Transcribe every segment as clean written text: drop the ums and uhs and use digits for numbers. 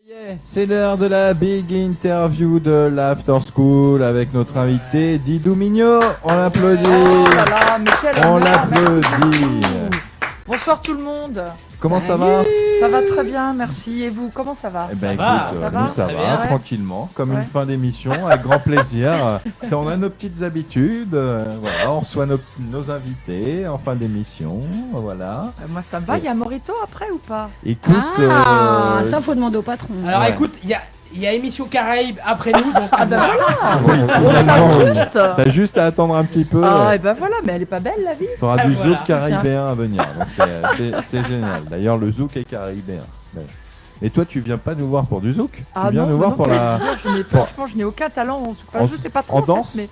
Yeah, c'est l'heure de la big interview de l'After School avec notre invité Didou Mignot. On l'applaudit. Oh là là, mais quel On honneur, l'applaudit. merci. Bonsoir tout le monde. Comment ça va? Ça va très bien, merci. Et vous, comment ça va? Eh ben, va. écoute, Ça nous va ça Très va, bien, ouais. tranquillement, comme Ouais. une fin d'émission, avec grand plaisir. On a nos petites habitudes, voilà, on reçoit nos invités en fin d'émission, voilà. Moi ça me va, il y a Morito après ou pas? Écoute, Ça faut demander au patron. Alors Ouais. écoute, il y a émission Caraïbes après nous, donc Ah ben voilà, oui, on finalement, s'ajuste. t'as juste à attendre un petit peu. Ah et ben voilà, mais elle est pas belle la vie. T'auras Ah, du voilà. zouk caribéen à venir, donc c'est génial. D'ailleurs, le zouk est caribéen. Ouais. Et toi, tu viens pas nous voir pour du zouk? Tu viens nous voir non, pour non, la... franchement, je n'ai aucun talent en zouk. Enfin, En- je sais pas trop en fait, danse mais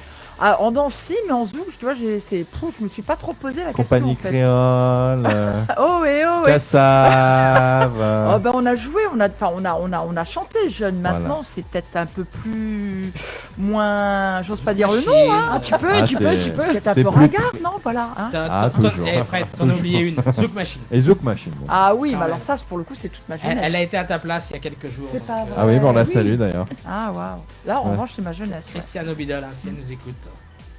en danse si, mais en zouk, tu vois, je me suis pas trop posé la Compagnie question en fait. créole, Oh et oh et Cassave. Oh ben on a joué, on a chanté jeune. Maintenant Voilà. c'est peut-être un peu plus moins, j'ose pas dire le Chier. nom, hein. Tu peux, Ah, tu c'est- peux, tu peux. Peut-être un C'est peu plus- ringard, non, voilà. Hein. Ah, toujours. Fred, t'en as oublié une. Zouk Machine. Et Zouk Machine. bon. Ah oui, Quand mais même. alors ça pour le coup c'est toute ma Elle, jeunesse. elle a été à ta place il y a quelques jours. C'est donc, pas vrai. Ah oui, bon, on la oui. salue d'ailleurs. Ah waouh. Là en Ouais. revanche c'est ma jeunesse. ouais. Christiane Obidal, si elle nous écoute.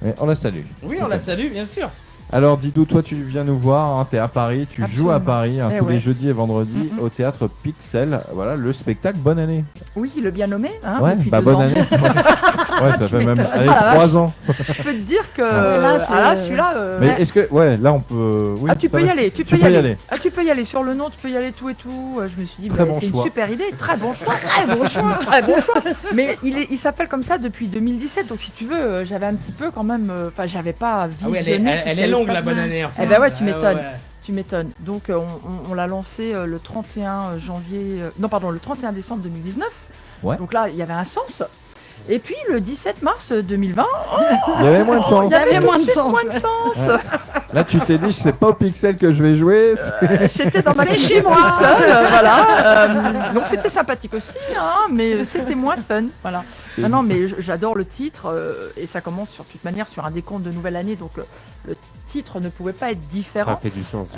Ouais, on la salue. Oui, on la salue, bien sûr. Alors Didou, toi tu viens nous voir, hein, t'es à Paris, tu joues à Absolument. Paris hein, Eh tous les ouais. jeudis et vendredis Mhm. au théâtre Pixel. Voilà, le spectacle, bonne année. Oui, le bien nommé, hein, ouais, depuis bah 2 bonne ans. année. ouais, ça fait même m'étonnes. allez, Ah, la 3 ans. Je peux te dire que là, c'est- celui-là. Mais ouais. est-ce que, ouais, là on peut... Oui, Ah tu ça peux y va. aller, tu peux y aller. Ah tu peux y aller sur le nom, tu peux y aller tout et tout. Je me suis dit Très bah, bon c'est une choix. super idée, très bon choix, très bon choix, très bon choix. Mais il s'appelle comme ça depuis 2017, donc si tu veux, j'avais un petit peu quand même, enfin j'avais pas Ah oui, visionné. tout ce elle qui est allait longue se la passer. bonne année en fait. Eh ben ouais, tu Ah m'étonnes. ouais. Tu m'étonnes. Donc on l'a lancé le 31 janvier, non pardon, le 31 décembre 2019. Ouais. Donc là il y avait un sens. Et puis le 17 mars 2020, Il y avait moins de sens. Il y avait moins de tout suite sens. moins de sens. Là tu t'es dit, c'est pas au Pixel que je vais jouer. C'était dans ma C'est cuisine chez moi. toute seule, voilà. Donc c'était sympathique aussi, hein, mais c'était moins fun, voilà. C'est- Ah non, mais j'adore le titre et ça commence sur toute manière sur un décompte de nouvelle année, donc le titre ne pouvait pas être Ça différent. fait du sens.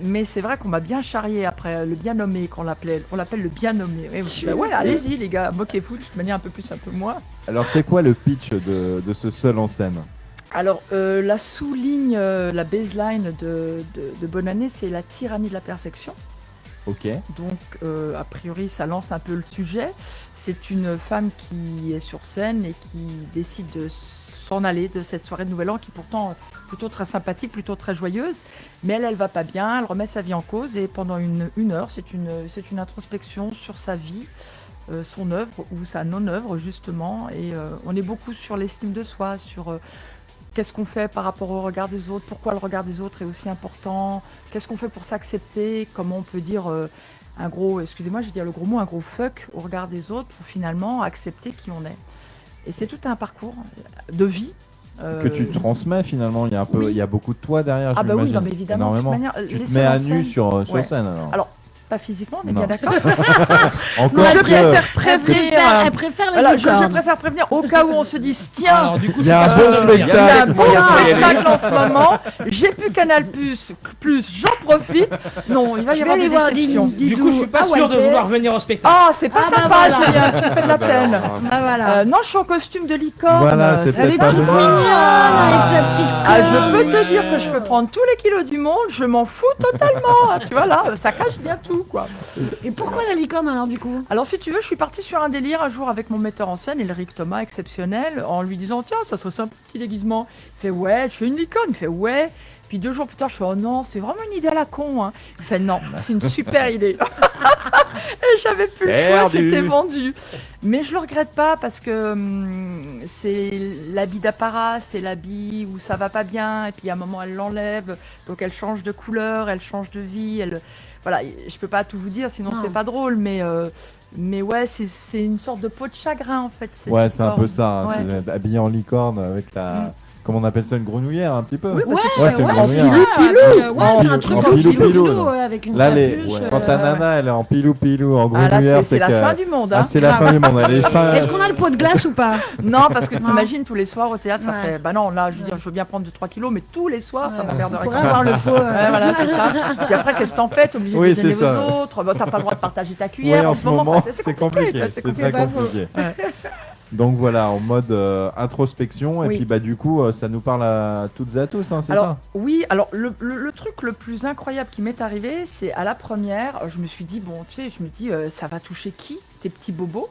Mais c'est vrai qu'on m'a bien charrié après le bien nommé qu'on l'appelle le bien nommé. Et bah ouais, allez-y les gars, moquez-vous de toute manière un peu plus, un peu moins. Alors c'est quoi le pitch de ce seul en scène? Alors, la sous-ligne, la baseline de Bonne Année, c'est la tyrannie de la perfection. Ok. Donc, a priori, ça lance un peu le sujet. C'est une femme qui est sur scène et qui décide de s'en aller de cette soirée de Nouvel An, qui pourtant est plutôt très sympathique, plutôt très joyeuse. Mais elle va pas bien, elle remet sa vie en cause et pendant une heure, c'est une introspection sur sa vie, son œuvre ou sa non-œuvre justement. Et on est beaucoup sur l'estime de soi, sur qu'est-ce qu'on fait par rapport au regard des autres, pourquoi le regard des autres est aussi important, qu'est-ce qu'on fait pour s'accepter, comment on peut dire un gros, excusez-moi, je vais dire le gros mot, un gros fuck au regard des autres pour finalement accepter qui on est. Et c'est tout un parcours de vie. Que tu transmets finalement, il y a un peu, oui. il y a beaucoup de toi derrière. Ah je bah oui, m'imagine. non mais évidemment, de toute Énormément. manière, Tu les te mets seuls en à nu scène- sur Ouais. scène alors. Alors, pas physiquement, on est Non. bien d'accord. Encore je que préfère prévenir. Elle préfère la Voilà, je licorne. préfère prévenir au cas où on se dise tiens, Alors du coup, il y a un je suis beau pas sûr de le dire. il y a un spectacle. beau spectacle en ce moment, j'ai plus Canal+, j'en profite. Non, il va y Je avoir vais des aller voir déceptions. Du coup, je suis pas Ah, sûr de Walter. vouloir venir au spectacle. Ah, c'est pas Ah, bah sympa, voilà. Julien, tu me fais de la peine. Ah voilà. Non, je suis en costume de licorne. Voilà, c'est Elle est pas toute bon. mignonne avec sa petite Ah, je queue. peux te dire que je peux prendre tous les kilos du monde, je m'en fous totalement. Tu vois là, ça cache bien tout quoi. Et pourquoi la licorne alors du coup? Alors si tu veux, je suis partie sur un délire un jour avec mon metteur en scène, Elric Thomas, exceptionnel, en lui disant tiens, ça serait sympa un petit déguisement. Il fait ouais, je fais une licorne. Il fait ouais. Puis 2 jours plus tard, je fais oh non, c'est vraiment une idée à la con. Hein. Il fait non, c'est une super idée. Et j'avais plus le choix, Perdu. c'était vendu. Mais je le regrette pas parce que c'est l'habit d'apparat, c'est l'habit où ça va pas bien. Et puis à un moment, elle l'enlève, donc elle change de couleur, elle change de vie. Voilà, je peux pas tout vous dire, sinon Non. c'est pas drôle. Mais ouais, c'est une sorte de peau de chagrin en fait. cette Ouais, c'est un peu licorne. ça. hein, Ouais. C'est habillé en licorne avec la. Comment on appelle ça, une grenouillère un petit peu. Oui, bah, Ouais, c'est une ouais, grenouillère. ouais, En c'est un pilou- truc en en pilou-pilou, pilou-pilou, là. ouais, avec une Là, capuche. quand ta nana, elle est en pilou-pilou, en Ah, là, grenouillère, c'est la que... fin du monde. Ah, Hein. c'est la fin du monde. Elle est Est-ce qu'on a le pot de glace ou pas? Non, parce que t'imagines tous les soirs au théâtre, ça Ouais. fait. Bah non, là, je veux dire, je veux bien prendre 2-3 kilos, mais tous les soirs, ça Ouais. m'emmerderait. Pour avoir le pot. Ouais, voilà, c'est ça. Puis après, qu'est-ce que t'en fais? T'es obligé Oui, de donner c'est ça. aux autres. Bah, t'as pas le droit de partager ta Oui, cuillère en ce moment, enfin, c'est compliqué. quoi, C'est compliqué. très compliqué. Donc voilà, en mode introspection, et Oui. puis bah du coup, ça nous parle à toutes et à tous, hein, c'est Alors, ça? oui, alors le truc le plus incroyable qui m'est arrivé, c'est à la première, je me suis dit, bon, tu sais, ça va toucher qui? Tes petits bobos.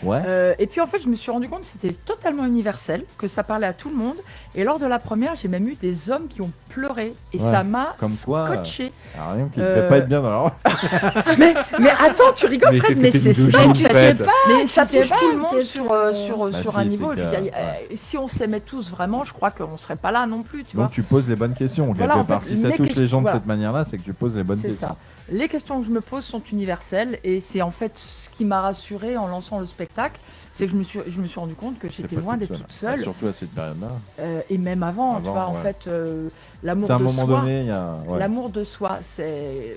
Ouais. Et puis en fait, je me suis rendu compte que c'était totalement universel, que ça parlait à tout le monde. Et lors de la première, j'ai même eu des hommes qui ont pleuré. Et Ouais, ça m'a comme quoi, scotché. Ah, rien qui ne devait pas être bien dans la Mais attends, tu rigoles, Mais Fred, qu'est-ce mais que c'est t'es une ça, douche, tu sais Fred pas. Mais ça tu sais touche pas, tout le monde t'es- sur Bah un si, niveau. c'est Je veux que- dire, si on s'aimait tous vraiment, je crois qu'on serait pas là non plus, tu vois. Donc tu poses les bonnes questions, quelque Voilà, en part. fait, Si ça les touche les gens de voilà. cette manière-là, c'est que tu poses les bonnes C'est questions. ça. Les questions que je me pose sont universelles et c'est en fait ce qui m'a rassurée en lançant le spectacle, c'est que je me suis rendu compte que T'es j'étais pas loin d'être toute Ah, seule surtout à cette période-là. et même avant, tu Avant, vois, en ouais. fait, l'amour C'est à un de moment soi. donné, il y a. Ouais. L'amour de soi, c'est.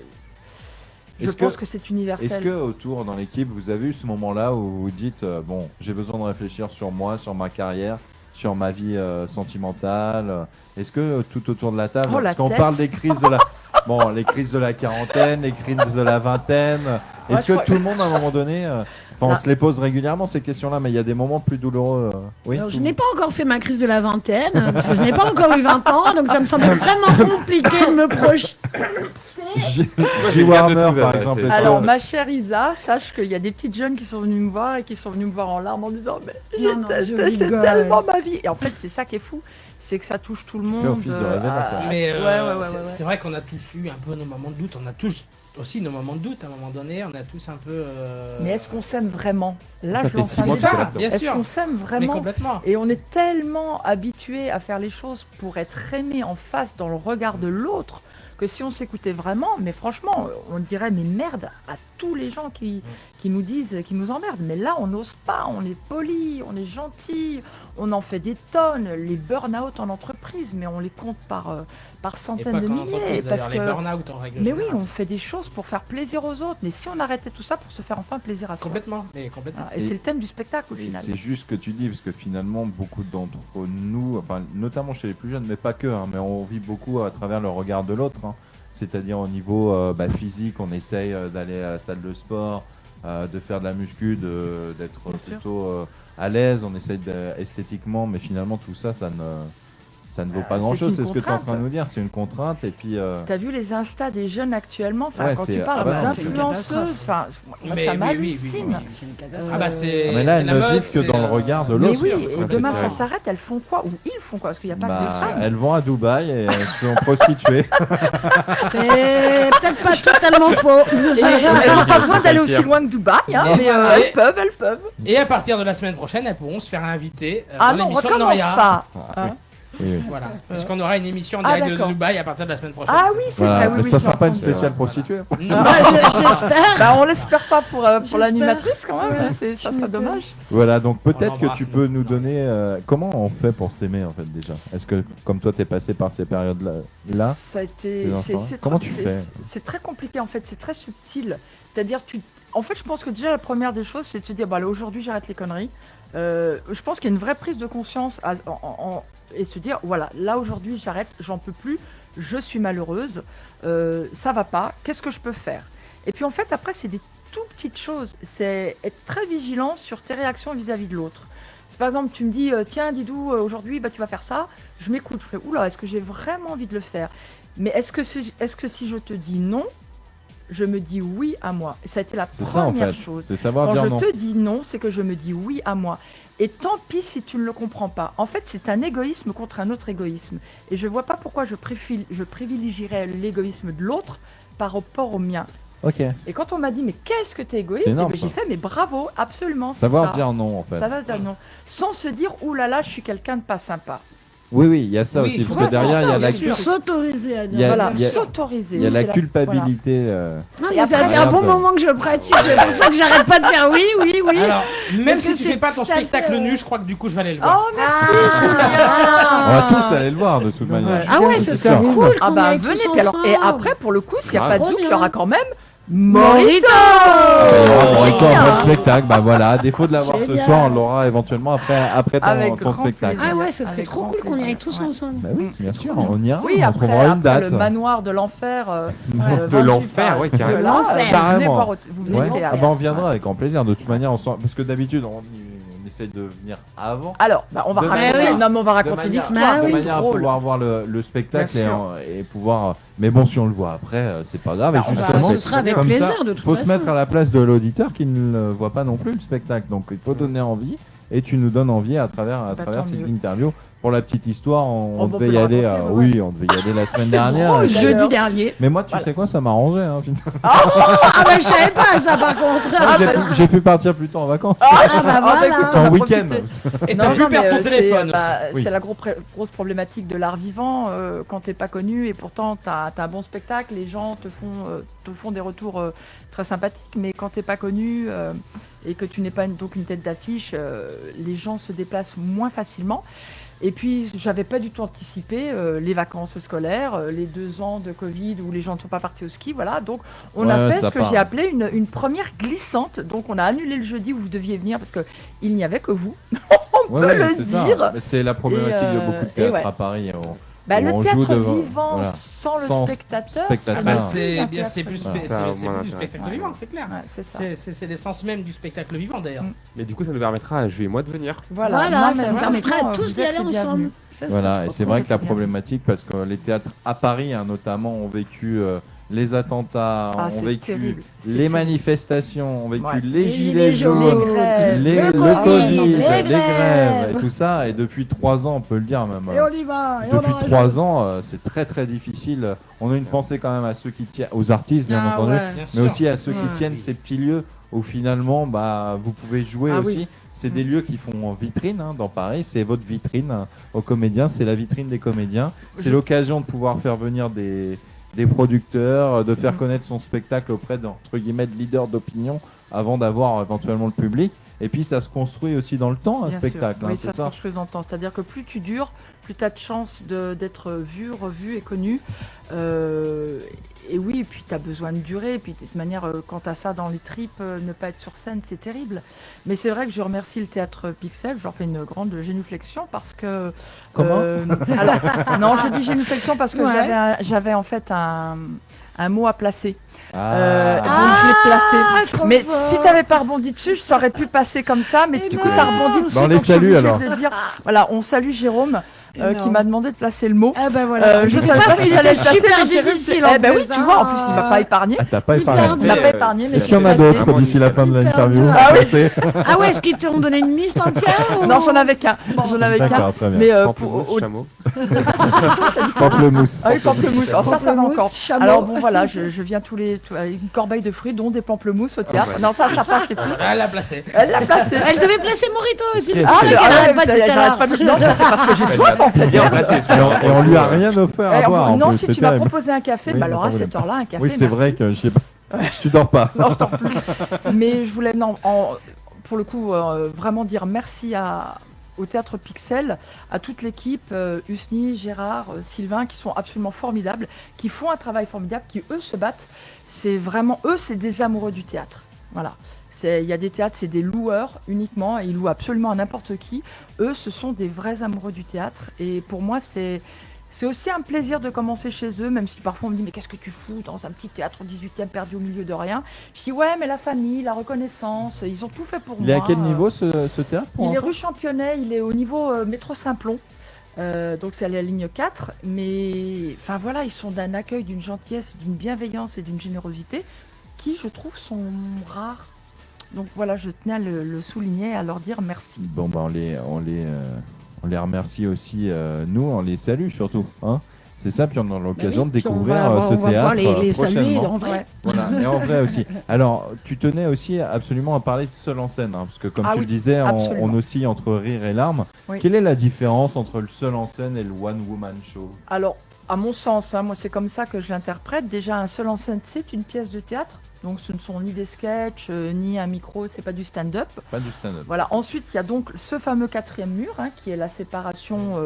Je Est-ce pense que- que c'est universel. Est-ce que autour dans l'équipe, vous avez eu ce moment-là où vous vous dites bon, j'ai besoin de réfléchir sur moi, sur ma carrière, sur ma vie sentimentale. Est-ce que tout autour de la table, Oh, la parce qu'on tête. parle des crises de la, bon, les crises de la quarantaine, les crises de la vingtaine. Est-ce Ouais, je que crois- tout le monde à un moment donné, enfin, on Là. se les pose régulièrement ces questions-là, mais il y a des moments plus douloureux. Oui. Alors, je n'ai pas encore fait ma crise de la vingtaine, parce que je n'ai pas encore eu 20 ans, donc ça me semble extrêmement compliqué de me projeter. J. Warner, par exemple. est-ce Alors, que- ma chère Isa, sache qu'il y a des petites jeunes qui sont venues me voir et qui sont venues me voir en larmes en disant mais Non, non, j'ai je détesté rigole. tellement ma vie. Et en fait, c'est ça qui est fou, c'est que ça touche tout le fais monde. office de révélateur. Mais ouais. c'est vrai qu'on a tous eu un peu nos moments de doute. On a tous aussi nos moments de doute à un moment donné. On a tous un peu. Mais est-ce qu'on s'aime vraiment? Là, Ça je fait lance 6 un mois C'est que débat. t'es ça, là-dedans. bien Est-ce sûr. qu'on s'aime Mais vraiment? complètement. Et on est tellement habitué à faire les choses pour être aimé en face dans le regard de l'autre que si on s'écoutait vraiment, mais franchement, on dirait mais merde à tous les gens qui nous disent, qui nous emmerdent. Mais là, on n'ose pas, on est poli, on est gentil, on en fait des tonnes. Les burn-out en entreprise, mais on les compte par Et centaines pas de qu'en milliers. entreprise, Parce d'ailleurs, les que... burn-out en règle Mais oui, générale. on fait des choses pour faire plaisir aux autres. Mais si on arrêtait tout ça pour se faire enfin plaisir à soi. Complètement, mais complètement. Voilà. Et c'est le thème du spectacle au Et final. c'est juste ce que tu dis, parce que finalement, beaucoup d'entre nous, enfin, notamment chez les plus jeunes, mais pas que, hein, mais on vit beaucoup à travers le regard de l'autre. Hein. C'est-à-dire au niveau physique, on essaye d'aller à la salle de sport, de faire de la muscu, d'être Bien sûr. plutôt à l'aise, on essaye esthétiquement, mais finalement tout ça, ça ne vaut pas c'est grand-chose. une C'est ce que tu es en train de contrainte. nous dire, c'est une contrainte. Et puis, T'as vu les Insta des jeunes actuellement, enfin, Ouais, quand c'est- tu parles ah bah aux non, c'est une influenceuses, enfin, moi, Mais ça oui, m'hallucine. Ah bah c'est. Ah, mais là, c'est elles la ne mode, vivent que dans le regard de Mais l'autre. oui, Ouais, et c'est demain ça terrible. s'arrête, elles font quoi? Ou ils font quoi? Parce qu'il n'y a pas que les Bah, femmes. elles vont à Dubaï et elles sont prostituées. C'est peut-être pas totalement faux. Et elles n'ont pas besoin d'aller aussi loin que Dubaï, hein, Mais- mais et- elles peuvent. Et à partir de la semaine prochaine, elles pourront se faire inviter Ah dans non, on l'émission de recommence Noria. pas. Ah, Hein. oui. Oui. Voilà. Parce qu'on aura une émission en Ah, direct de d'accord. Dubaï à partir de la semaine prochaine. Ah oui, c'est Voilà, vrai, mais oui, oui. ça j'ai sera pas une entendu. spéciale prostituée. Non. Bah, j'espère. Bah, on l'espère pas pour J'espère. l'animatrice quand même, Ouais, hein, ça serait m'étonne. dommage. Voilà, donc On peut-être que l'embrasse, tu nous. peux nous donner comment on fait pour s'aimer en fait déjà. Est-ce que comme toi t'es passé par ces périodes-là, Ça a été. Ces enfants. c'est Comment trop- tu c'est- fais C'est très compliqué en fait, c'est très subtil. C'est-à-dire, en fait, je pense que déjà la première des choses, c'est de se dire, bah là, aujourd'hui, j'arrête les conneries. Je pense qu'il y a une vraie prise de conscience et se dire, voilà, là aujourd'hui, j'arrête, j'en peux plus, je suis malheureuse, ça va pas, qu'est-ce que je peux faire? Et puis en fait, après, c'est des tout petites choses. C'est être très vigilant sur tes réactions vis-à-vis de l'autre. Si par exemple, tu me dis, tiens, Didou, aujourd'hui, bah, tu vas faire ça, je m'écoute, je fais, oula, est-ce que j'ai vraiment envie de le faire? Mais est-ce que si je te dis non, je me dis oui à moi? Et ça a été la c'est ça en première fait. chose. C'est savoir Quand dire je non. te dis non, c'est que je me dis oui à moi. Et tant pis si tu ne le comprends pas. En fait, c'est un égoïsme contre un autre égoïsme. Et je vois pas pourquoi je privilégierais l'égoïsme de l'autre par rapport au mien. Ok. Et quand on m'a dit, mais qu'est-ce que t'es égoïste? C'est énorme, Eh ben, j'ai ça. fait, mais bravo, absolument. c'est Savoir ça. dire non en fait. Ça va dire non. Sans se dire, ouh là là, je suis quelqu'un de pas sympa. Oui, oui, il y a ça Oui, aussi, parce ouais, que derrière, c'est il y a ça, la, bien sûr. S'autoriser à Il y dire. a- Voilà, il y a- s'autoriser. il y a la c'est culpabilité. Non, Et mais ça après- fait un bon moment que je pratique, c'est pour ça que j'arrête pas de faire oui, oui, oui. Alors, même Parce si que tu c'est fais pas ton tout à fait, spectacle nu, je crois que du coup je vais aller le Oh, voir. merci, Ah. On va tous aller le voir de toute manière. Ah ouais, C'est ce serait sûr. cool Ah qu'on y bah aille venez, tous puis alors, et ensemble. après pour le coup s'il n'y a Grave. pas de zouk, il y Trop aura bien. quand même Morito. Morito. Il y aura Oh, encore bien. votre spectacle, bah voilà, à défaut de l'avoir ce Génial. soir, on l'aura éventuellement après Avec ton grand spectacle. plaisir. Ah ouais, ce serait Avec trop grand cool qu'on y plaisir, aille tous ouais. ensemble. Bah oui, bien sûr, on ira, Oui, on après, trouvera une après date. le manoir de l'enfer. De l'enfer, ouais, carrément. De l'enfer. Vous venez Carrément. voir vous venez Ouais. au théâtre. Ah bah on viendra avec grand plaisir, de toute manière, parce que d'habitude on essaye de venir avant. Alors, bah, on va De raconter. manière- Non, mais on va De raconter manière- l'histoire. Bah de oui. manière à drôle. pouvoir voir le spectacle Bien sûr. et pouvoir. Mais bon, si on le voit après, c'est pas grave. Bah, et on va- justement, ce sera avec comme plaisir, ça, de toute faut se façon. mettre à la place de l'auditeur qui ne le voit pas non plus le spectacle. Donc il faut donner envie et tu nous donnes envie à travers Bah, cette tant mieux. interview. Pour la petite histoire, on Oh, bah, devait on y peut le aller. raconter, Oui, on devait y aller la semaine C'est dernière. drôle, et- d'ailleurs. Jeudi dernier. Mais moi, tu sais quoi, ça m'arrangeait. Hein, finalement. Ah bah je savais pas ça par contre. Moi, j'ai pu partir plus tôt en vacances. Ah bah Ah, bah, voilà. écoute, En on va week-end. profiter. Et Non, t'as pu non, mais, perdre ton téléphone aussi. Oui. C'est la grosse problématique de l'art vivant quand t'es pas connu et pourtant t'as un bon spectacle, les gens te font des retours très sympathiques, mais quand t'es pas connu et que tu n'es pas donc une tête d'affiche, les gens se déplacent moins facilement. Et puis, j'avais pas du tout anticipé les vacances scolaires, les 2 ans de Covid où les gens ne sont pas partis au ski, voilà. Donc, on a Ouais, fait ça ce que part. j'ai appelé une première glissante. Donc, on a annulé le jeudi où vous deviez venir parce que il n'y avait que vous. On Ouais, peut ouais, le c'est ça. dire. Mais c'est la problématique Et, de beaucoup de et théâtres ouais. à Paris. Bah, où le on théâtre joue devant- vivant voilà. sans le Sans spectateur. spectateur. Ah bah, Ah, c'est un bien, c'est théâtre plus, vivant. c'est Ça a c'est moins plus du d'intérêt. spectacle vivant, c'est clair. Ouais, c'est ça. C'est l'essence même du spectacle vivant d'ailleurs. Mais du coup, ça nous permettra à Jules et moi de venir. Voilà, Voilà, Non, mais ça nous franchement, permettra à tous vous d'y êtes aller les bienvenus. ensemble. Voilà, et c'est vrai que la Bien. problématique, parce que les théâtres à Paris, hein, notamment, ont vécu les attentats, Ah, ont c'est vécu terrible. C'est les terrible. manifestations, ont vécu Ouais. les Les gilets gilets jaunes, jaunes, les grèves, les- le le Covid, Covid, les les grèves grèves. et tout ça. Et depuis 3 ans, on peut le dire même. Et on y va. Et on Depuis en 3 ans, c'est très très difficile. On a une pensée quand même à ceux qui tiennent, aux artistes bien Ah entendu, ouais. Bien mais sûr. aussi à ceux Ouais. qui tiennent ces petits lieux où finalement bah, vous pouvez jouer Ah aussi. oui. C'est des lieux qui font vitrine dans Paris, c'est votre vitrine aux comédiens, c'est la vitrine des comédiens. C'est l'occasion de pouvoir faire venir des producteurs, de faire connaître son spectacle auprès d'entre guillemets de leaders d'opinion avant d'avoir éventuellement le public. Et puis ça se construit aussi dans le temps un Bien spectacle, sûr. hein, Oui, c'est ça se ça. construit dans le temps. C'est-à-dire que plus tu dures, plus tu as de chances d'être vu, revu et connu. Et oui, et puis tu as besoin de durer. Et puis de toute manière, quand tu as ça dans les tripes, ne pas être sur scène, c'est terrible. Mais c'est vrai que je remercie le théâtre Pixel. Je leur fais une grande génuflexion parce que. Comment alors, non, je dis génuflexion parce que Ouais. j'avais en fait un mot à placer. Donc Ah, je l'ai placé. Ah, trop Mais fort. si t'avais pas rebondi dessus, ça aurait pu passer comme ça. Mais du coup, t'as rebondi dessus. Bah, on les donc je suis salue, obligée alors. de le dire. Voilà, on salue Jérôme qui Énorme. m'a demandé de placer le mot. Ah bah voilà. Je J'ai savais pas fait, si j'allais le c'était placer, super mais j'ai difficile. réussi. en Eh ben oui, plus, tu vois, en plus, il m'a hein. pas épargné. ah, t'as pas Hyper épargné. Il m'a pas épargné, mais Est-ce qu'il y en a je l'ai placé. d'autres d'ici la fin de Hyper l'interview dur. à Ah oui. passer Ah ouais, est-ce qu'ils t'ont donné une liste entière ou... Non, j'en avais qu'un. J'en avais qu'un. D'accord, très bien. Mais Pamplemousse, chameau. Pamplemousse. Ah oui, pamplemousse. Alors ça va Pamplemousse, encore. chameau. Alors bon, voilà, je viens avec une corbeille de fruits, dont des pamplemousses au théâtre. ouais. Non, ça passe, c'est plus. Elle l'a placé. Elle l'a placé. Elle devait placer Morito aussi. Qu'est-ce Ah, que- C'est qu'elle arrête pas depuis tout à j'arrête pas l'heure. de... Non, ça, c'est parce que j'ai soif en fait. Bien placé, Et on lui a rien offert à Eh, boire. en non, plus, si c'est tu m'as terrible. proposé un café, Oui, bah alors à non, cette heure-là, un café. Oui, c'est merci. vrai que je sais pas. Tu dors pas. Non, je dors plus. Mais je voulais, pour le coup, vraiment dire merci au Théâtre Pixel, à toute l'équipe, Husni, Gérard, Sylvain, qui sont absolument formidables, qui font un travail formidable, qui eux se battent. C'est vraiment, eux, c'est des amoureux du théâtre. Voilà. Il y a des théâtres, c'est des loueurs uniquement, et ils louent absolument à n'importe qui. Eux, ce sont des vrais amoureux du théâtre. Et pour moi, c'est aussi un plaisir de commencer chez eux, même si parfois on me dit mais qu'est-ce que tu fous dans un petit théâtre au 18e perdu au milieu de rien. Je dis ouais mais la famille, la reconnaissance, ils ont tout fait pour moi. Il est à quel niveau ce théâtre pour Il est enfants rue Championnet, il est au niveau métro Saint-Plon. Donc c'est à la ligne 4. Mais enfin voilà, ils sont d'un accueil, d'une gentillesse, d'une bienveillance et d'une générosité qui je trouve sont rares. Donc voilà, je tenais à le souligner et à leur dire merci. Bon, bah on les remercie aussi, nous, on les salue surtout. Hein. C'est ça, puis on a l'occasion de Puis on découvrir va ce pouvoir théâtre les saluer prochainement. en vrai. Voilà, et en vrai aussi. Alors, tu tenais aussi absolument à parler de seul en scène, hein, parce que comme Ah tu oui, le disais, absolument. on oscille entre rire et larmes. Oui. Quelle est la différence entre le seul en scène et le one-woman show? Alors, à mon sens, hein, moi c'est comme ça que je l'interprète. Déjà, un seul en scène, c'est une pièce de théâtre. Donc ce ne sont ni des sketchs, ni un micro, c'est pas du stand-up. Pas du stand-up. Voilà. Ensuite, il y a donc ce fameux quatrième mur, hein, qui est la séparation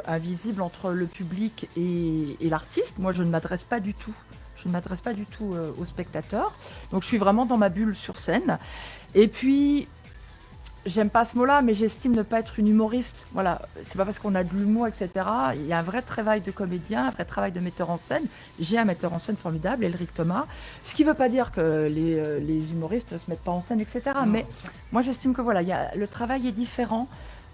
invisible entre le public et l'artiste. Moi, je ne m'adresse pas du tout. Je ne m'adresse pas du tout aux spectateurs. Donc je suis vraiment dans ma bulle sur scène. Et puis, j'aime pas ce mot-là, mais j'estime ne pas être une humoriste. Voilà, c'est pas parce qu'on a de l'humour, etc. Il y a un vrai travail de comédien, un vrai travail de metteur en scène. J'ai un metteur en scène formidable, Elric Thomas. Ce qui veut pas dire que les humoristes ne se mettent pas en scène, etc. Mais moi, j'estime que voilà, le travail est différent.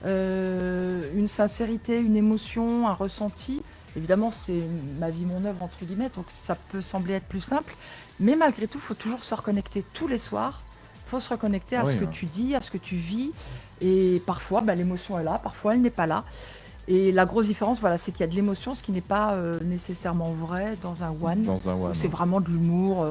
Une sincérité, une émotion, un ressenti. Évidemment, c'est ma vie, mon œuvre, entre guillemets, donc ça peut sembler être plus simple. Mais malgré tout, il faut toujours se reconnecter tous les soirs. Il faut se reconnecter à Oui, ce que hein. tu dis, à ce que tu vis. Et parfois, l'émotion est là, parfois elle n'est pas là. Et la grosse différence, voilà, c'est qu'il y a de l'émotion, ce qui n'est pas nécessairement vrai dans un one. Dans un one. Où c'est vraiment de l'humour.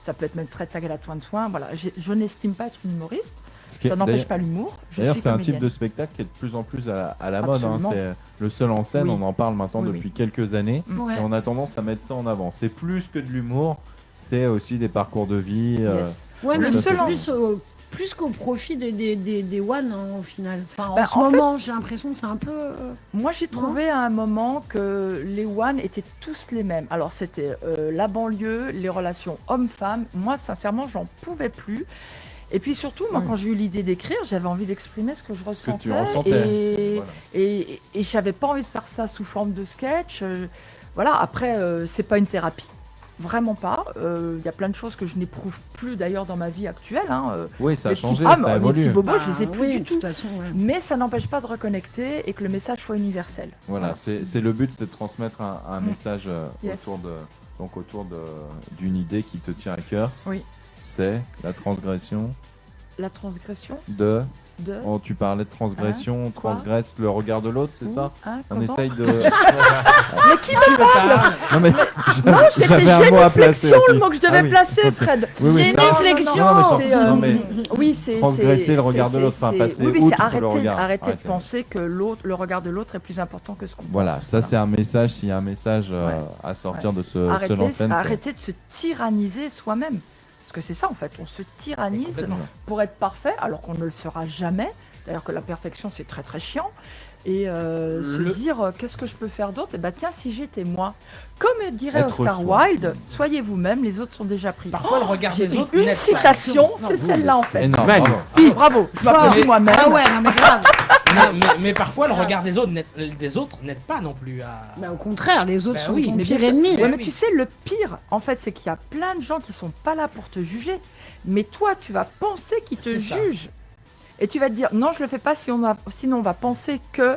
Ça peut être même très tag à la toin de soin. Voilà, je n'estime pas être une humoriste. Ce qui est- Ça n'empêche d'ailleurs- pas l'humour. Je D'ailleurs, suis c'est un type comédienne. de spectacle qui est de plus en plus à la mode. Hein. Absolument. C'est le seul en scène, Oui. on en parle maintenant Oui, depuis quelques années. Ouais. Et on a tendance à mettre ça en avant. C'est plus que de l'humour, c'est aussi des parcours de vie. Yes. Ouais, Le mais seul c'est en- plus qu'au profit des one hein, au final. Enfin, en Ben, ce en moment, j'ai l'impression que c'est un peu. Moi, j'ai trouvé à un moment que les one étaient tous les mêmes. Alors, c'était la banlieue, les relations hommes-femmes. Moi, sincèrement, j'en pouvais plus. Et puis surtout, moi, Oui. quand j'ai eu l'idée d'écrire, j'avais envie d'exprimer ce que je Ce que ressentais. tu ressentais. Voilà. Et j'avais pas envie de faire ça sous forme de sketch. Voilà, après, c'est pas une thérapie. Vraiment pas. Il y a plein de choses que je n'éprouve plus d'ailleurs dans ma vie actuelle. Hein. Oui, ça a Les petits- changé, Ah, ça mais a les évolué. petits bobos, je Bah, les ai plus oui, du de tout. toute façon, ouais. Mais ça n'empêche pas de reconnecter et que le message soit universel. Voilà, c'est le but, c'est de transmettre un Mm. message Yes. autour d'une idée qui te tient à cœur. Oui. C'est la transgression La transgression de. de... Oh, tu parlais de transgression, on Quoi transgresse le regard de l'autre, c'est Où ça? Hein, On comment essaye de. Mais qui me parle Non mais Non, c'était j'avais un mot à placer génuflexion, aussi. le mot que je devais Ah oui, placer, ok. Fred. Oui, oui, ça- Génuflexion. Non, mais sans- C'est, non, mais Oui, c'est transgresser le regard de c'est- l'autre, enfin, c'est- passer oui, oui, outre c'est le regard. arrêter de Arrêtez. penser que le regard de l'autre est plus important que ce qu'on Voilà, pense. ça c'est un message, s'il y a un message Ouais. à sortir de ce Arrêter, seul en scène. c'est- arrêter de se tyranniser soi-même. Parce que c'est ça en fait, on se tyrannise Complètement. pour être parfait alors qu'on ne le sera jamais. D'ailleurs que la perfection c'est très très chiant. Et se dire qu'est-ce que je peux faire d'autre. Et bah tiens, si j'étais moi. Comme dirait Être Oscar soi. Wilde, soyez vous-même, les autres sont déjà pris. Parfois, le regard J'ai des eu autres une n'aide pas. citation, Non, c'est celle-là en fait. Énorme. Magnifique. bravo. Oui, bravo, je m'applaudis mais- moi-même. Ah ouais, non mais grave. Mais parfois, le regard des autres n'aide pas non plus à. Bah, au contraire, les autres Bah sont oui, ton mais pire bien sûr. ennemi. Ouais, mais oui. tu sais, le pire, en fait, c'est qu'il y a plein de gens qui sont pas là pour te juger, mais toi, tu vas penser qu'ils te C'est ça. jugent. Et tu vas te dire, non, je le fais pas, sinon on va penser que...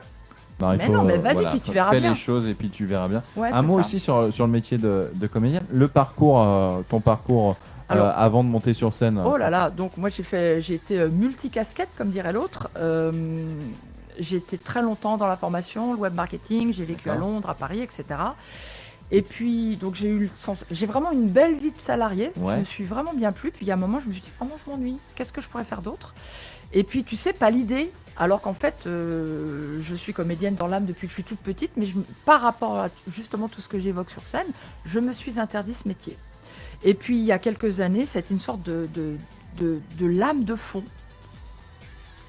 Non, il Mais faut, non, mais vas-y, puis tu verras fais bien. les choses et puis tu verras bien. Ouais, Un c'est mot ça. aussi sur le métier de comédienne. Le parcours, ton parcours Alors- avant de monter sur scène. Oh là là, donc moi j'ai été multicasquette, comme dirait l'autre. J'ai été très longtemps dans la formation, le web marketing, j'ai vécu à D'accord. Londres, à Paris, etc. Et puis, donc j'ai vraiment une belle vie de salarié. Ouais. Je me suis vraiment bien plu. Puis il y a un moment, je me suis dit, oh non, je m'ennuie. Qu'est-ce que je pourrais faire d'autre? Et puis, tu sais, pas l'idée. Alors qu'en fait, je suis comédienne dans l'âme depuis que je suis toute petite, mais par rapport à justement tout ce que j'évoque sur scène, je me suis interdit ce métier. Et puis, il y a quelques années, c'était une sorte de lame de fond.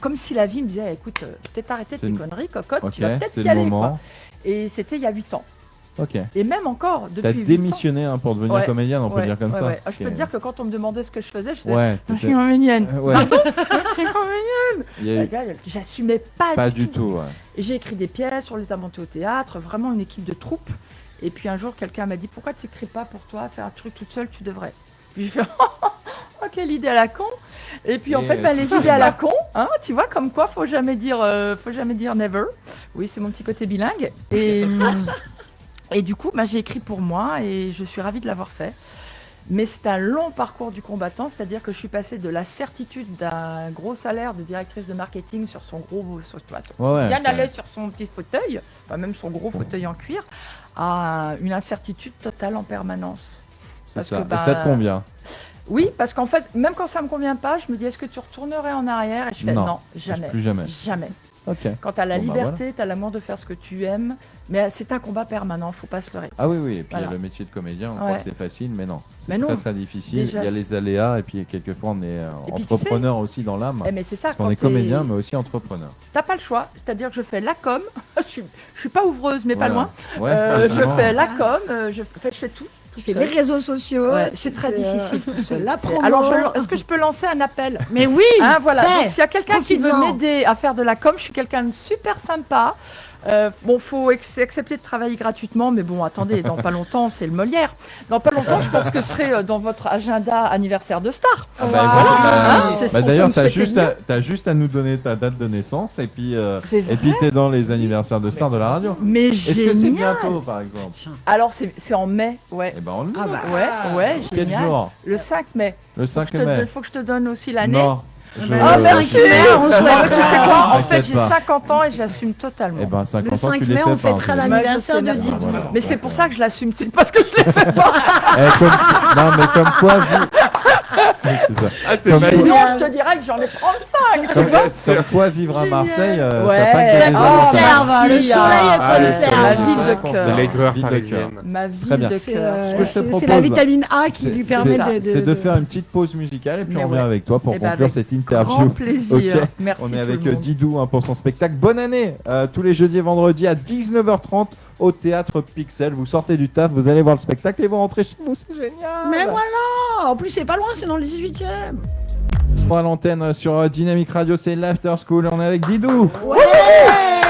Comme si la vie me disait, écoute, peut-être arrêter C'est tes une- conneries, cocotte, Ok, tu vas peut-être c'est y le aller. moment. Quoi. Et c'était il y a 8 ans. Ok. Et même encore, T'as depuis 8 ans. démissionné hein, pour devenir Ouais, comédienne, on peut Ouais, dire comme ouais, ça. ouais. Je peux Ok. te dire que quand on me demandait ce que je faisais, je disais, Ouais, je suis peut-être. comédienne. Ouais, Je suis comédienne. il y a eu- J'assumais pas, pas du tout. Ouais. Et j'ai écrit des pièces, on les a montées au théâtre, vraiment une équipe de troupe. Et puis un jour, quelqu'un m'a dit, pourquoi tu n'écris pas pour toi, faire un truc toute seule, tu devrais. Puis je fais, oh, quelle idée à la con. Et puis en Et fait, tu les fais idées à la bien. con, hein, tu vois, comme quoi, faut jamais dire never. Oui, c'est mon petit côté bilingue. Et du coup, j'ai écrit pour moi et je suis ravie de l'avoir fait. Mais c'est un long parcours du combattant, c'est-à-dire que je suis passée de la certitude d'un gros salaire de directrice de marketing sur son gros, Ouais, bien ok. aller sur son petit fauteuil, enfin même son gros fauteuil en cuir, à une incertitude totale en permanence. C'est Parce ça. que, Et ça te convient? Oui, parce qu'en fait, même quand ça me convient pas, je me dis est-ce que tu retournerais en arrière? Et je fais non, jamais. Plus jamais. Jamais. Ok. Quand tu as la Bon, bah, liberté, tu as l'amour de faire ce que tu aimes, mais c'est un combat permanent, faut pas se leurrer. Ah oui, oui. Et puis Voilà. le métier de comédien, on croit que c'est facile, mais non. C'est Mais très non. très difficile. Déjà, Il y a les aléas et puis quelquefois on est Et puis, entrepreneur aussi dans l'âme. Mais c'est ça, Parce qu'on quand est comédien, mais aussi entrepreneur. t'as pas le choix, c'est-à-dire que je fais la com, je suis pas ouvreuse, mais pas Voilà. loin. Ouais, Je vraiment. fais la com, je fais tout. Tu fais les réseaux sociaux. Ouais, c'est très difficile tout seul. La promo. Alors, est-ce que je peux lancer un appel? Mais oui. Hein, voilà. fais. Donc, s'il y a quelqu'un qui veut Profites-en. m'aider à faire de la com, je suis quelqu'un de super sympa. Bon, faut accepter de travailler gratuitement, mais bon, attendez, dans pas longtemps, c'est le Molière. Dans pas longtemps, je pense que ce serait dans votre agenda anniversaire de star. Ah bah, Voilà. écoute, Hein, c'est ce qu'on peut d'ailleurs, me t'as souhaiter de mieux. t'as juste à nous donner ta date de naissance et puis C'est t'es dans les anniversaires de stars de la radio. Mais Est-ce que c'est génial. bientôt, par exemple? Alors, c'est en mai, ouais. Eh ben, on le dit. Ah bah. Ouais, Quel génial. jour? Le 5 mai. Le 5 Il mai. faut que je te donne aussi l'année. Non. Ah, merci. on se Ouais, mais tu sais quoi? En fait, T'inquiète j'ai pas. 50 ans et je l'assume totalement. Eh ben, 50 Le ans, 5 tu les mai, fais on pas, fêtera hein, l'anniversaire de Moi, je sais, Didou. Voilà. Mais c'est pour ça que je l'assume, c'est parce que je l'ai fait pas. Non, mais comme quoi, Oui, c'est ça. Ah, c'est Comme magnifique. Sinon, je te dirais que j'en ai 35, tu Comme, vois. comme quoi, vivre à Marseille, Ouais. ça pague Ça des conserve, avantages. le merci, soleil Ah, le conserve. soleil. Ma ville de Ouais, cœur. C'est l'aigreur Ville de parisienne. Ma ville Très bien. de C'est cœur. Ce que je te c'est propose, la vitamine A qui lui permet c'est de faire une petite pause musicale et puis Mais on revient ouais. avec toi pour Eh ben, conclure avec cette interview. Grand plaisir. Ok. Merci. On est tout avec le monde. Didou pour son spectacle. Bonne année tous les jeudis et vendredis à 19h30 au Théâtre Pixel. Vous sortez du taf, vous allez voir le spectacle et vous rentrez chez vous, c'est génial. Mais voilà. En plus, c'est pas loin, c'est dans le 18e. À l'antenne sur Dynamic Radio, c'est l'After School. On est avec Didou. Ouais.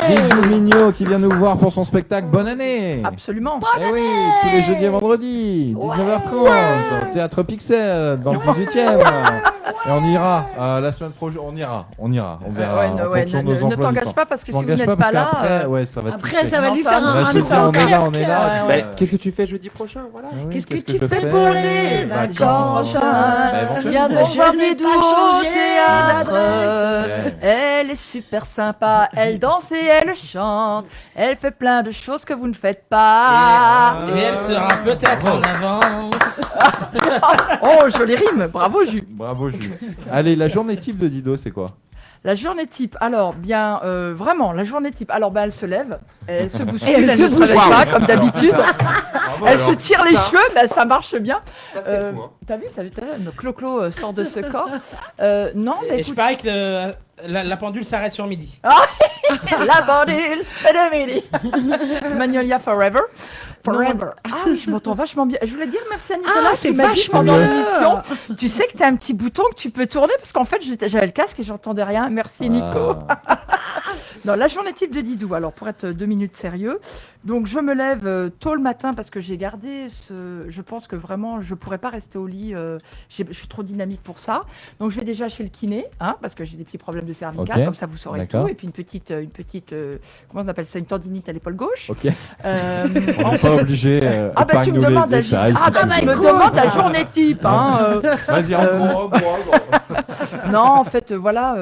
Didou Mignot qui vient nous voir pour son spectacle. Bonne année. Absolument. Eh oui, tous les jeudis et vendredis, 19h30, au Théâtre Pixel, dans le 18e. Et on ira la semaine prochaine. On ira. On verra. en fonction de nos ne emplois du t'engage temps. pas parce que Je si vous m'engage n'êtes pas pas parce là. qu'après, ouais, ça va. Après, toucher. ça va Non, lui ça faire va un Là, nous je nouveau sais, on est là, on est cœur. là. Ouais, Bah, qu'est-ce que tu fais jeudi prochain, voilà. Ah oui, Qu'est-ce que tu je fais pour les vacances? Bah, éventuellement. Viens donc Je voir n'ai Didou pas au changé théâtre. d'adresse. Elle est super sympa, elle danse et elle chante. Elle fait plein de choses que vous ne faites pas. Et elle sera peut-être en avance. Oh, jolie rime, bravo Jus. Bravo, Jules. Allez, la journée type de Dido, c'est quoi? La journée type, alors bien, vraiment, la journée type. Alors ben, elle se lève, elle se bouscule, Elle elle se ne se réveille pas comme d'habitude. Elle alors, se tire les cheveux, ben, ça marche bien. Ça, c'est fou, hein. T'as vu, le Clo-Clo sort de ce corps. Non, mais Et je écoute, parie que la pendule s'arrête sur midi. la bandille de midi. Magnolia Forever. Forever. Non, ah oui, je m'entends vachement bien. Je voulais dire merci à Nicolas Ah, qui c'est m'a dit vachement pendant bien. l'émission. Tu sais que tu as un petit bouton que tu peux tourner parce qu'en fait j'avais le casque et j'entendais rien. Merci Nico. Ah. Non, la journée type de Didou. Alors pour être 2 minutes sérieux, donc je me lève tôt le matin parce que j'ai gardé je pense que vraiment je pourrais pas rester au lit. Je suis trop dynamique pour ça. Donc je vais déjà chez le kiné, hein, parce que j'ai des petits problèmes de cervical, Ok. comme ça vous saurez D'accord. tout. Et puis une petite comment on appelle ça, une tendinite à l'épaule gauche. Ok. Euh, On n'est pas obligé. ah bah tu me épargne-nous les demandes détails, ah bah si tu tu me veux. demandes la journée type hein, Vas-y, en Non en fait voilà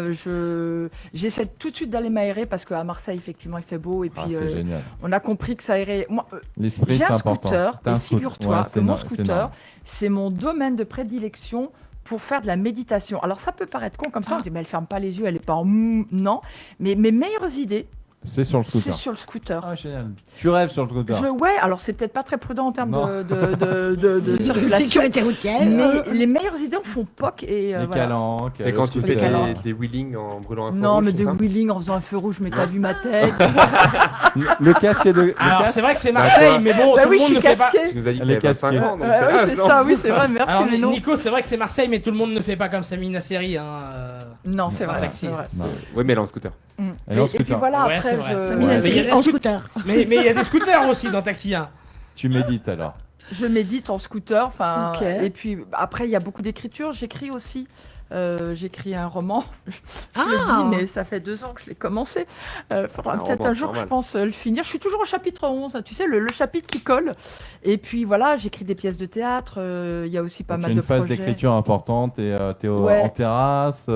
j'essaie tout de suite d'aller m'aérer parce qu'à Marseille effectivement il fait beau et Ah, puis c'est génial. on a compris que ça aérait. Moi L'esprit, j'ai c'est un important. scooter T'as et un scooter. figure-toi Ouais, que c'est mon no- c'est scooter énorme. c'est mon domaine de prédilection pour faire de la méditation. Alors ça peut paraître con comme ça, on dit mais elle ferme pas les yeux, elle est pas en non, mais mes meilleures idées C'est sur le c'est scooter. sur le scooter. Ah, génial. Tu rêves sur le scooter. Ouais, alors c'est peut-être pas très prudent en termes Non. de circulation. Sécurité routière. Mais les meilleures idées en font POC et Les voilà. calanques. C'est quand tu le fais scooter. calanques. des wheelings en brûlant un feu Non, rouge, mais c'est des ça wheeling en faisant un feu rouge, mais t'as vu ma tête. Le casque est de. le Alors casque c'est vrai que c'est Marseille, mais bon, Bah tout oui, le je monde suis ne fait pas. casquée. Tu nous as dit Elle est qu'il avait 25 casquée. ans, donc Ouais, ah, c'est non. ça, oui, c'est vrai, merci, Alors mais non. Nico, c'est vrai que c'est Marseille, mais tout le monde ne fait pas comme Samina Seri. Hein, Non, c'est vrai. taxi. c'est vrai. Non. Oui, mais elle est en scooter. Elle est en Et puis scooter. voilà, Ouais, après, c'est vrai. je, Samina Ouais, Seri mais il y a en des scooter. Mais il y a des scooters aussi dans Taxi 1. Tu médites alors. je médite en scooter. Enfin, Ok. et puis après, il y a beaucoup d'écriture. J'écris aussi J'écris un roman. Je le Ah. dis, mais ça fait 2 ans que je l'ai commencé. Faudra C'est un peut-être roman, un jour, c'est je pense, le finir. Je suis toujours au chapitre 11, tu sais, le chapitre qui colle. Et puis voilà, j'écris des pièces de théâtre. Il y a aussi pas Donc, mal tu as de une phase projets. d'écriture importante et tu es Ouais. en terrasse,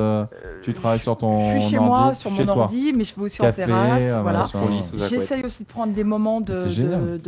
tu travailles sur ton Je suis chez ordi, moi, sur chez mon toi. ordi, mais je vais aussi Café, en terrasse. Voilà. machin. Au lit, sous la couette. J'essaye aussi de prendre des moments C'est génial.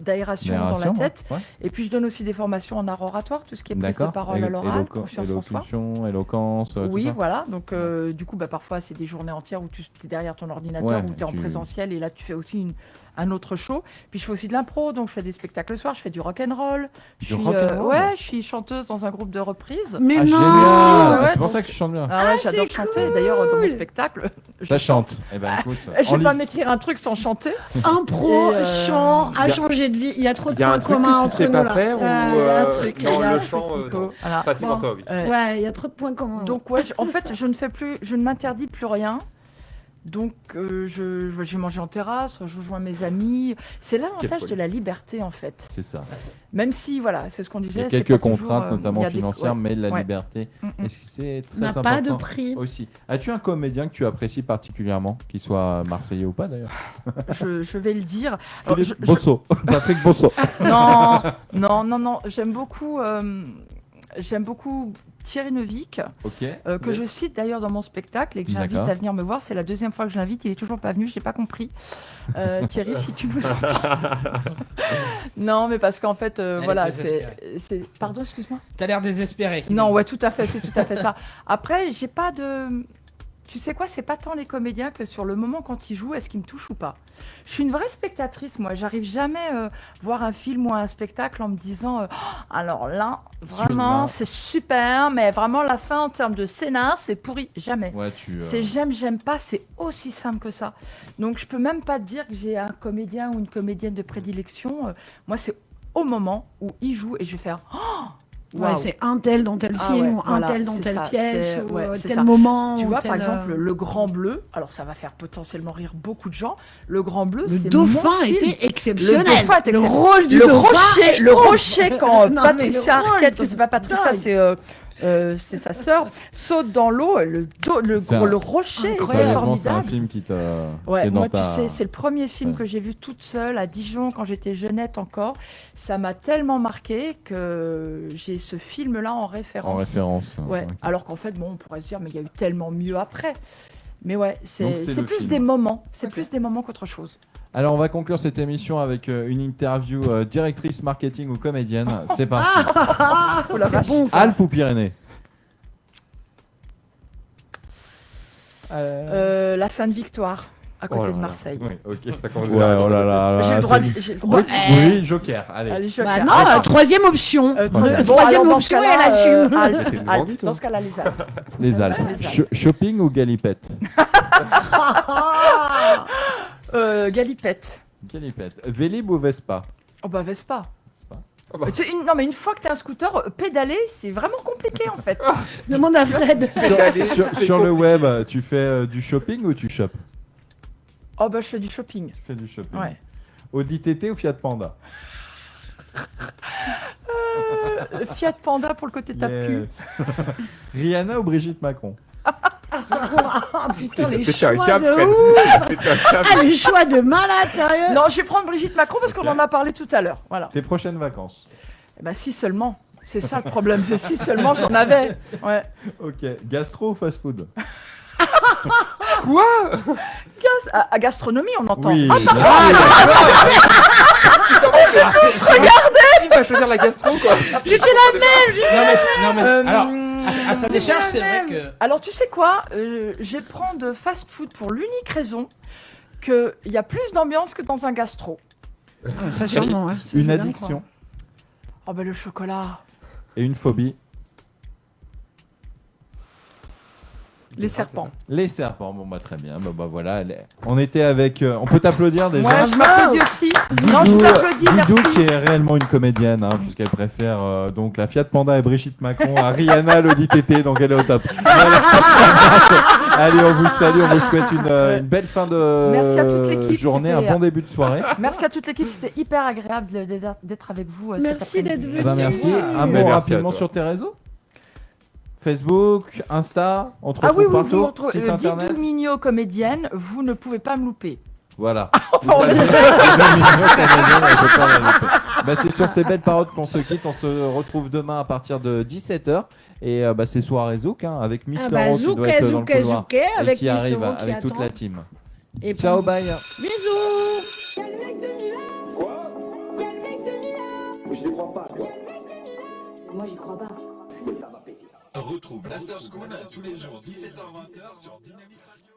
d'aération dans la Narration, tête. ouais. Et puis je donne aussi des formations en art oratoire, tout ce qui est prise de D'accord. parole à l'oral, confiance en soi. Élocution, éloquence, tout Oui, ça. voilà. Donc, du coup, parfois, c'est des journées entières où tu es derrière ton ordinateur, Ouais, où tu es en tu- présentiel, et là, tu fais aussi un autre show. Puis, je fais aussi de l'impro, donc je fais des spectacles le soir, je fais du rock'n'roll. Du rock'n'roll. Ouais, je suis chanteuse dans un groupe de reprises. Mais Ah, non. génial. ouais, C'est pour donc- ça que tu chantes bien. Ah ouais, c'est j'adore chanter. cool. D'ailleurs, dans mon spectacle, je Ça chante. Eh ben écoute, Je en vais pas lit- m'écrire un truc sans chanter. Impro, Et, chant, y a a- changé de vie. Il y a trop de Il y a points un truc communs que tu entre sais nous pas là. faire ou Il y a un truc. Il dans y a le un chant, truc, Nico. Voilà. pratiquement Bon. toi, oui. Ouais. Ouais, il y a trop de points communs. Donc ouais, en fait, je ne m'interdis plus rien. Donc je mange en terrasse, je rejoins mes amis. C'est l'avantage folie. de la liberté en fait. C'est ça. Même si voilà, c'est ce qu'on Il y disait. a c'est quelques pas toujours, contraintes, il notamment y a des- financières, ouais. mais la Ouais. liberté, Mm, mm. et c'est très n'a important pas de prix. aussi. As-tu un comédien que tu apprécies particulièrement, qu'il soit marseillais ou pas d'ailleurs? Je vais le dire. Alors, Philippe Bosso, Patrick Bosso. Non. J'aime beaucoup Thierry Neuvik, Ok. que je cite d'ailleurs dans mon spectacle et que j'invite D'accord. à venir me voir. C'est la 2e fois que je l'invite. Il est toujours pas venu. Je n'ai pas compris. Thierry, si tu nous entends. Non, mais parce qu'en fait, est voilà, désespérée. Pardon, excuse-moi. T'as l'air désespéré. Non, ouais, tout à fait, c'est tout à fait ça. Après, j'ai pas de. Tu sais quoi, c'est pas tant les comédiens que sur le moment quand ils jouent, est-ce qu'ils me touchent ou pas. Je suis une vraie spectatrice, moi. J'arrive jamais voir un film ou un spectacle en me disant Oh, alors là, vraiment, Celui-là. c'est super, mais vraiment la fin en termes de scénar, c'est pourri. Jamais. Ouais, C'est j'aime pas, c'est aussi simple que ça. Donc je peux même pas te dire que j'ai un comédien ou une comédienne de prédilection. Moi, c'est au moment où il joue et je vais faire Oh, Ouais, waouh. c'est un tel dans tel Ah film, ouais, ou un voilà, tel dans c'est telle ça, pièce, c'est- ou ouais, c'est tel ça. moment. Tu ou vois, tel, par exemple, Le Grand Bleu, alors ça va faire potentiellement rire beaucoup de gens. Le Grand Bleu, le c'est dauphin mon film. était exceptionnel. Le dauphin était Le exceptionnel. rôle du Le dauphin. rocher, est le ouf. rocher quand Non, mais Patricia le rôle Arquette, de c'est pas Patricia, dingue. c'est sa sœur, saute dans l'eau, C'est un- le rocher est Incroyable. Sérieusement, c'est un formidable. film qui t'a. Ouais, qui est dans moi, ta- tu sais, c'est le premier film Ouais. que j'ai vu toute seule à Dijon quand j'étais jeunette encore. Ça m'a tellement marqué que j'ai ce film-là en référence. En référence. Ouais. Ok. Alors qu'en fait, bon, on pourrait se dire, mais il y a eu tellement mieux après. Mais ouais, Donc, c'est c'est c'est le plus film. des moments. C'est plus des moments qu'autre chose. Alors, on va conclure cette émission avec une interview directrice marketing ou comédienne. C'est parti. Oh la C'est vache. bon ça. Alpes ou Pyrénées? La Sainte-Victoire, à côté Oh là de là. Marseille. Oui, ok, ça commence Ouais, oh là là. J'ai là, le droit. c'est- J'ai le droit. Oui, Joker. Allez. Allez, je Bah vais- non, Attends. troisième option. Troisième. Troisième alors, dans option, ce cas-là, elle assume. Alpes, T'es une Alpes. vendue, toi. Dans ce cas-là, les Alpes. Les Alpes. Les Alpes. Shopping ou galipette? Galipette. Galipette. Vélib ou Vespa? Oh bah Vespa. Vespa. Oh bah. Non mais une fois que tu as un scooter, pédaler, c'est vraiment compliqué en fait. Demande à Fred. Sur le web, tu fais du shopping ou tu shoppes? Oh bah je fais du shopping. Tu fais du shopping. Ouais. Audi TT ou Fiat Panda? Fiat Panda pour le côté tape-cul. Yes. Rihanna ou Brigitte Macron? Ah putain, les Péter un choix câble, de Fred. ouf. Péter un câble. Ah, les choix de malade, sérieux. Non, je vais prendre Brigitte Macron parce qu'on Ok. en a parlé tout à l'heure. Voilà. Tes prochaines vacances? Eh ben si seulement. C'est ça le problème, c'est si seulement j'en avais. Ouais. Ok. Gastro ou fast food? À gastronomie, on entend. Oui. Ah, pardon. Qui va choisir la gastro, quoi? Non, mais Euh, alors, à sa décharge, c'est vrai même. que. Alors tu sais quoi, je vais prendre fast food pour l'unique raison qu'il y a plus d'ambiance que dans un gastro. Ça, sûrement, ouais. Ça, je Une veux bien addiction Oh ben le chocolat, et une phobie? les serpents. Les serpents. Bon bah très bien. Bah voilà. On était avec. On peut t'applaudir déjà. Moi je m'applaudis aussi. Non, je vous applaudis, merci. Didou qui est réellement une comédienne, hein, puisqu'elle préfère donc la Fiat Panda et Brigitte Macron à Rihanna, l'Audi TT, donc elle est au top. Voilà. Allez, on vous salue, on vous souhaite une belle fin de Merci à toute l'équipe, journée, un c'était- bon début de soirée. Merci à toute l'équipe, c'était hyper agréable d'être avec vous. cet Merci après-midi. d'être Eh ben, venu. merci. Un Mais mot merci à rapidement toi. sur tes réseaux. Facebook, Insta, on te Ah retrouve oui, oui, partout, vous retrouvez site internet. Didou Mignot comédienne, vous ne pouvez pas me louper. Voilà. Enfin, on Tout à laisse- fait. Didou Mignot, comédienne, elle peut pas la louper. Bah, c'est sur ces belles paroles qu'on se quitte. On se retrouve demain à partir de 17h. Et c'est soirée Zouk hein, avec Miss Ah Laurent qui doit Zouké, être dans le Zouké, couloir. Zouké, Et avec qui Miss arrive Laurent qui avec toute attend. la team. Et puis- Ciao, bye. Bisous. Quoi Je n'y crois pas, toi. Moi, j'y crois pas. Je suis pas ma pété. Retrouve l'After School tous les jours 17h-20h sur Dynamique Radio.